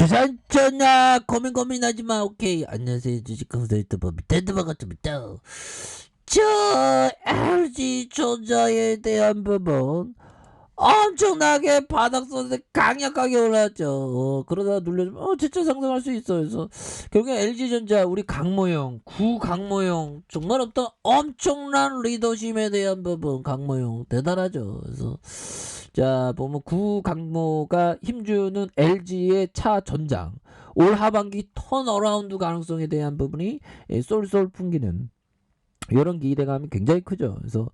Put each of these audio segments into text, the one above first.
주산전야 고민하지마. 오케이. 안녕하세요, 주식강사 유튜버 미텐드바가입니다. 저 LG전자에 대한 부분 엄청나게 바닥선에 강력하게 올랐죠. 그러다 눌려주면 진짜 상승할 수 있어. 그래서 결국에 LG전자 우리 강모형 구강모형 정말 어떤 엄청난 리더십에 대한 부분 강모형 대단하죠. 그래서 자 보면 구강모가 힘주는 LG의 차 전장 올 하반기 턴어라운드 가능성에 대한 부분이 쏠쏠 풍기는 이런 기대감이 굉장히 크죠. 그래서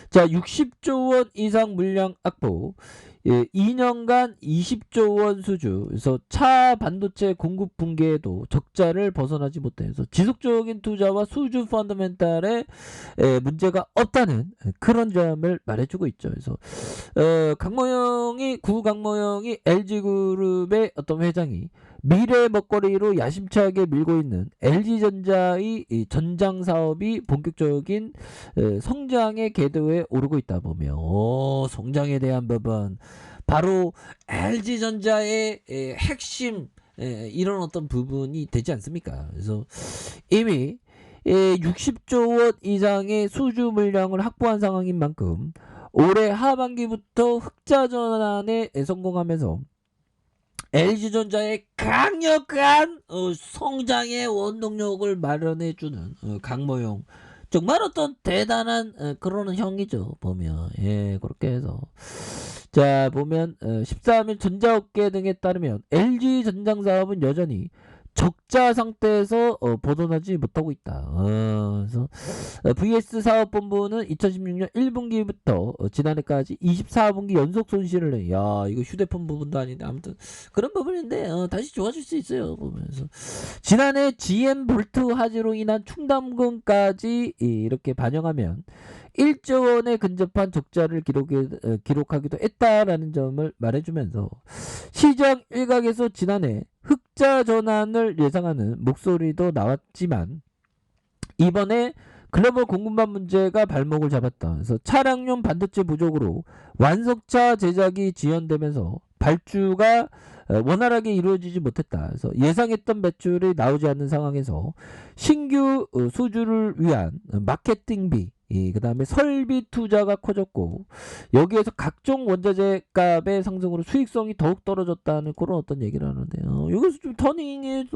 자 60조 원 이상 물량 확보, 2년간 20조 원 수주. 그래서 차 반도체 공급 붕괴에도 적자를 벗어나지 못해서 지속적인 투자와 수주 펀더멘탈에 문제가 없다는 그런 점을 말해주고 있죠. 그래서 구강모형이 LG그룹의 어떤 회장이 미래 먹거리로 야심차게 밀고 있는 LG전자의 전장 사업이 본격적인 성장의 궤도에 오르고 있다 보면 성장에 대한 부분 바로 LG전자의 핵심 이런 어떤 부분이 되지 않습니까? 그래서 이미 60조 원 이상의 수주 물량을 확보한 상황인 만큼 올해 하반기부터 흑자 전환에 성공하면서 LG전자의 강력한 성장의 원동력을 마련해주는 강모형 정말 어떤 대단한 그런 형이죠. 보면 그렇게 해서 자 보면 13일 전자업계 등에 따르면 LG 전장 사업은 여전히 적자 상태에서 벗어나지 못하고 있다. 그래서 VS 사업본부는 2016년 1분기부터 지난해까지 24분기 연속 손실을 내. 야 이거 휴대폰 부분도 아닌데 아무튼 그런 부분인데 다시 좋아질 수 있어요. 보면서 지난해 GM 볼트 화재로 인한 충당금까지 이렇게 반영하면 1조 원에 근접한 적자를 기록하기도 했다라는 점을 말해주면서 시장 일각에서 지난해 흑자 전환을 예상하는 목소리도 나왔지만 이번에 글로벌 공급망 문제가 발목을 잡았다. 그래서 차량용 반도체 부족으로 완성차 제작이 지연되면서 발주가 원활하게 이루어지지 못했다. 그래서 예상했던 매출이 나오지 않는 상황에서 신규 수주를 위한 마케팅비 그 다음에 설비 투자가 커졌고 여기에서 각종 원자재 값의 상승으로 수익성이 더욱 떨어졌다는 그런 어떤 얘기를 하는데요. 여기서 좀 터닝해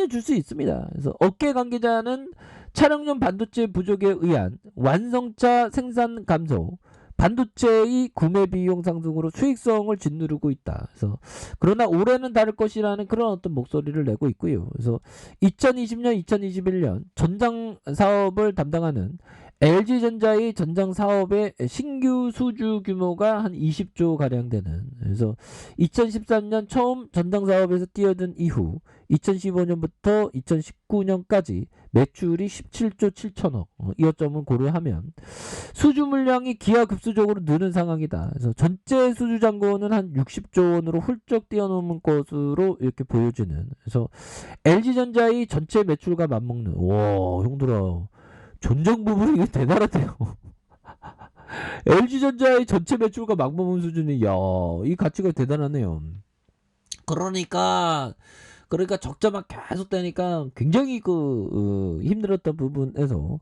줄 수 있습니다. 그래서 업계 관계자는 차량용 반도체 부족에 의한 완성차 생산 감소, 반도체의 구매 비용 상승으로 수익성을 짓누르고 있다. 그래서 그러나 올해는 다를 것이라는 그런 어떤 목소리를 내고 있고요. 그래서 2020년, 2021년 전장 사업을 담당하는 LG전자의 전장 사업의 신규 수주 규모가 한 20조 가량 되는. 그래서 2013년 처음 전장 사업에서 뛰어든 이후 2015년부터 2019년까지 매출이 17조 7천억. 이 점은 고려하면 수주 물량이 기하급수적으로 느는 상황이다. 그래서 전체 수주 잔고는 한 60조 원으로 훌쩍 뛰어넘은 것으로 이렇게 보여주는. 그래서 LG전자의 전체 매출과 맞먹는. 와, 형들아. 전장 부분이 이게 대단하대요. LG전자의 전체 매출과 맞먹는 수준이 이 가치가 대단하네요. 그러니까 적자만 계속 되니까 굉장히 힘들었던 부분에서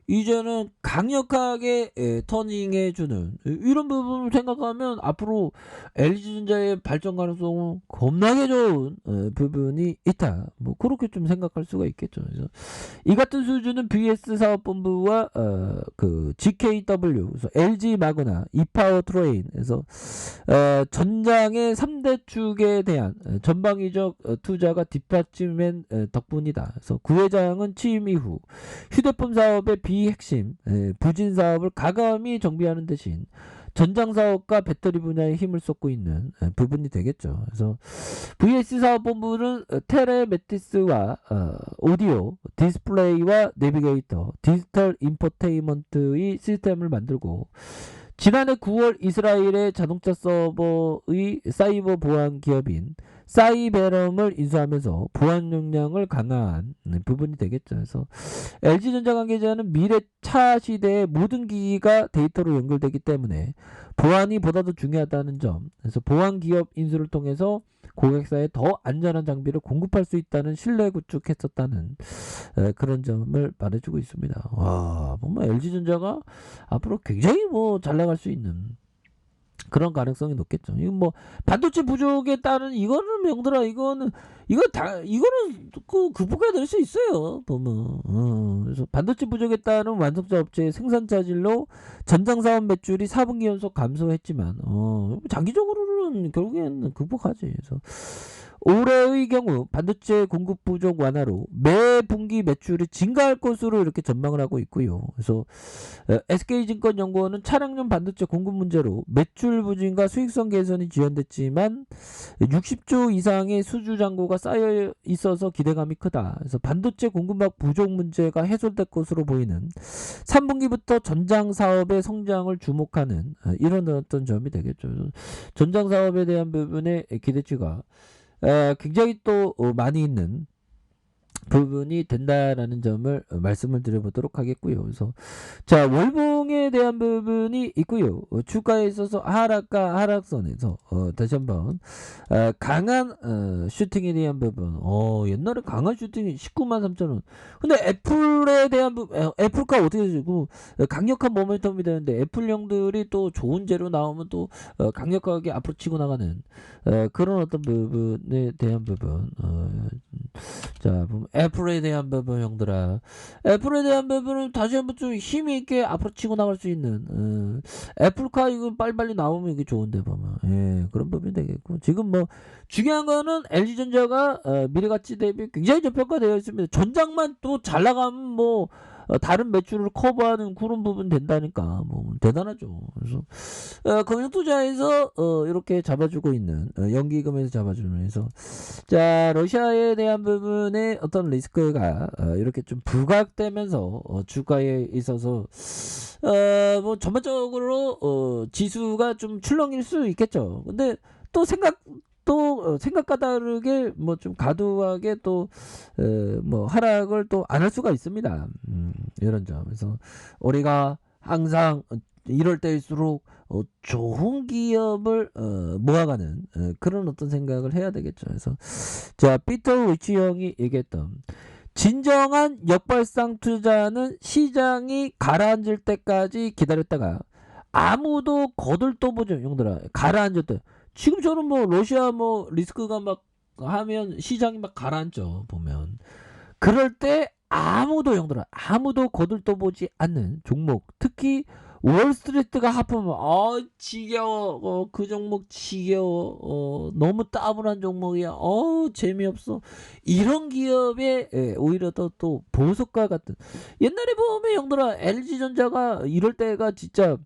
이제는 강력하게 터닝해주는 이런 부분을 생각하면 앞으로 LG전자의 발전 가능성은 겁나게 좋은 부분이 있다. 뭐 그렇게 좀 생각할 수가 있겠죠. 그래서 이 같은 수준은 VS 사업본부와 GKW, 그래서 LG 마그나, 이파워 트레인에서 전장의 3대 축에 대한 전방위적 투자가 뒷받침된 덕분이다. 그래서 구회장은 취임 이후 휴대폰 사업의 비핵심 부진 사업을 가감히 정비하는 대신 전장 사업과 배터리 분야에 힘을 쏟고 있는 부분이 되겠죠. 그래서 VS 사업본부는 텔레매티스와 오디오, 디스플레이와 내비게이터, 디지털 인포테인먼트의 시스템을 만들고 지난해 9월 이스라엘의 자동차 서버의 사이버 보안 기업인 사이베럼을 인수하면서 보안 역량을 강화한 부분이 되겠죠. 그래서 LG전자 관계자는 미래 차 시대의 모든 기기가 데이터로 연결되기 때문에 보안이 보다 더 중요하다는 점. 그래서 보안 기업 인수를 통해서 고객사에 더 안전한 장비를 공급할 수 있다는 신뢰 구축했었다는 그런 점을 말해주고 있습니다. 와, 정말 LG전자가 앞으로 굉장히 뭐 잘 나갈 수 있는 그런 가능성이 높겠죠. 이건 뭐 반도체 부족에 따른 이거는 명들아 이거는 극복해야 될 수 있어요. 보면 그래서 반도체 부족에 따른 완성차 업체의 생산 차질로 전장 사업 매출이 4분기 연속 감소했지만 장기적으로는 결국에는 극복하지. 그래서 올해의 경우 반도체 공급 부족 완화로 매 분기 매출이 증가할 것으로 이렇게 전망을 하고 있고요. 그래서 SK증권연구원은 차량용 반도체 공급 문제로 매출 부진과 수익성 개선이 지연됐지만 60조 이상의 수주 잔고가 쌓여 있어서 기대감이 크다. 그래서 반도체 공급망 부족 문제가 해소될 것으로 보이는 3분기부터 전장 사업의 성장을 주목하는 이런 어떤 점이 되겠죠. 전장 사업에 대한 부분의 기대치가 굉장히 또 많이 있는 부분이 된다라는 점을 말씀을 드려보도록 하겠고요. 그래서 자, 월봉에 대한 부분이 있고요. 주가에 있어서 하락과 하락선에서 다시 한번 강한 슈팅에 대한 부분. 옛날에 강한 슈팅이 19만 3천 원. 근데 애플에 대한 부분, 애플가 어떻게 되고 강력한 모멘텀이 되는데 애플형들이 또 좋은 재료 나오면 또 강력하게 앞으로 치고 나가는 그런 어떤 부분에 대한 부분. 자, 보면 애플에 대한 부분 형들아. 애플에 대한 부분은 다시 한번 좀 힘있게 앞으로 치고 나갈 수 있는 애플카 이거 빨리빨리 나오면 이게 좋은데 보면 그런 부분이 되겠고 지금 뭐 중요한 거는 LG전자가 미래가치 대비 굉장히 저평가되어 있습니다. 전장만 또 잘 나가면 뭐 다른 매출을 커버하는 그런 부분 된다니까 뭐 대단하죠. 그래서 금융투자에서 이렇게 잡아주고 있는 연기금에서 잡아주면서 자 러시아에 대한 부분의 어떤 리스크가 이렇게 좀 부각되면서 주가에 있어서 뭐 전반적으로 지수가 좀 출렁일 수 있겠죠. 근데 또 생각과 다르게 뭐 좀 과도하게 또 뭐 하락을 또 안 할 수가 있습니다. 이런 점에서 우리가 항상 이럴 때일수록 좋은 기업을 모아가는 그런 어떤 생각을 해야 되겠죠. 그래서 자 피터 리치 형이 얘기했던 진정한 역발상 투자는 시장이 가라앉을 때까지 기다렸다가 아무도 거들떠보죠. 형들아 가라앉을 때 지금처럼 뭐 러시아 뭐 리스크가 막 하면 시장이 막 가라앉죠. 보면 그럴 때 아무도 거들떠보지 않는 종목 특히 월스트리트가 하품하면 지겨워 그 종목 지겨워 너무 따분한 종목이야 재미없어 이런 기업에 오히려 또 보석과 같은 옛날에 보면 형들아 LG전자가 이럴 때가 진짜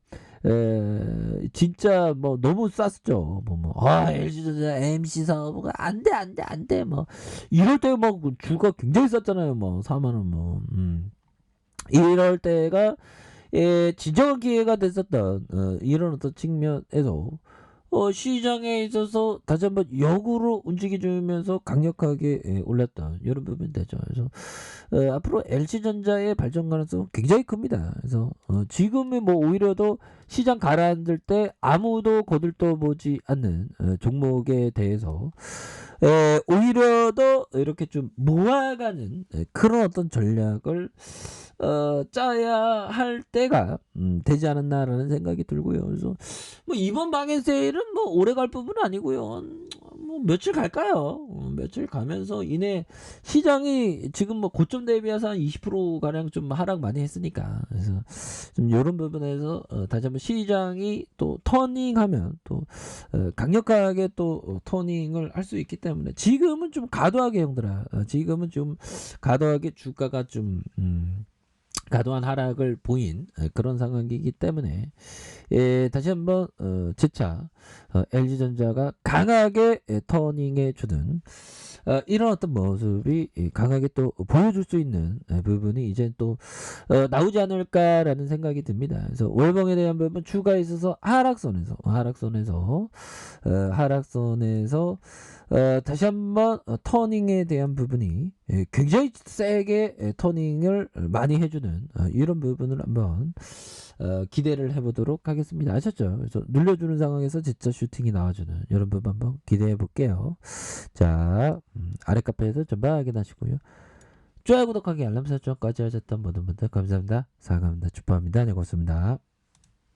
뭐 너무 쌌었죠. 보면 LG전자 MC 사업가 안돼 뭐 이럴 때 막 주가 굉장히 쌌잖아요. 뭐 4만 원 뭐 이럴 때가 진정한 기회가 됐었던 이런 어떤 측면에서 시장에 있어서 다시 한번 역으로 움직여주면서 강력하게 올랐던 이런 부분이 되죠. 그래서 앞으로 LG전자의 발전 가능성 굉장히 큽니다. 그래서 지금은 뭐 오히려 더 시장 가라앉을 때 아무도 거들떠보지 않는 종목에 대해서 오히려 더 이렇게 좀 모아가는 그런 어떤 전략을 짜야 할 때가 되지 않았나라는 생각이 들고요. 그래서 뭐 이번 방해 세일은 뭐 오래 갈 부분은 아니고요. 뭐 며칠 갈까요? 며칠 가면서 이내 시장이 지금 뭐 고점 대비해서 한 20% 가량 좀 하락 많이 했으니까 그래서 좀 이런 부분에서 다시 한번 시장이 또 터닝하면 또 강력하게 또 터닝을 할 수 있기 때문에 지금은 좀 과도하게 형들아 지금은 좀 과도하게 주가가 좀 과도한 하락을 보인 그런 상황이기 때문에 다시 한번 재차 LG전자가 강하게 터닝해 주는 이런 어떤 모습이 강하게 또 보여줄 수 있는 부분이 이제 또 나오지 않을까라는 생각이 듭니다. 그래서 월봉에 대한 부분 추가에 있어서 하락선에서 다시 한번 터닝에 대한 부분이 굉장히 세게 터닝을 많이 해주는 이런 부분을 한번 기대를 해보도록 하겠습니다. 아셨죠? 그래서 눌려주는 상황에서 진짜 슈팅이 나와주는 이런 부분 한번 기대해 볼게요. 자, 아래 카페에서 전방 확인하시고요. 좋아요, 구독하기, 알람 설정까지 하셨던 모든 분들 감사합니다. 사랑합니다. 축복합니다. 네, 고맙습니다.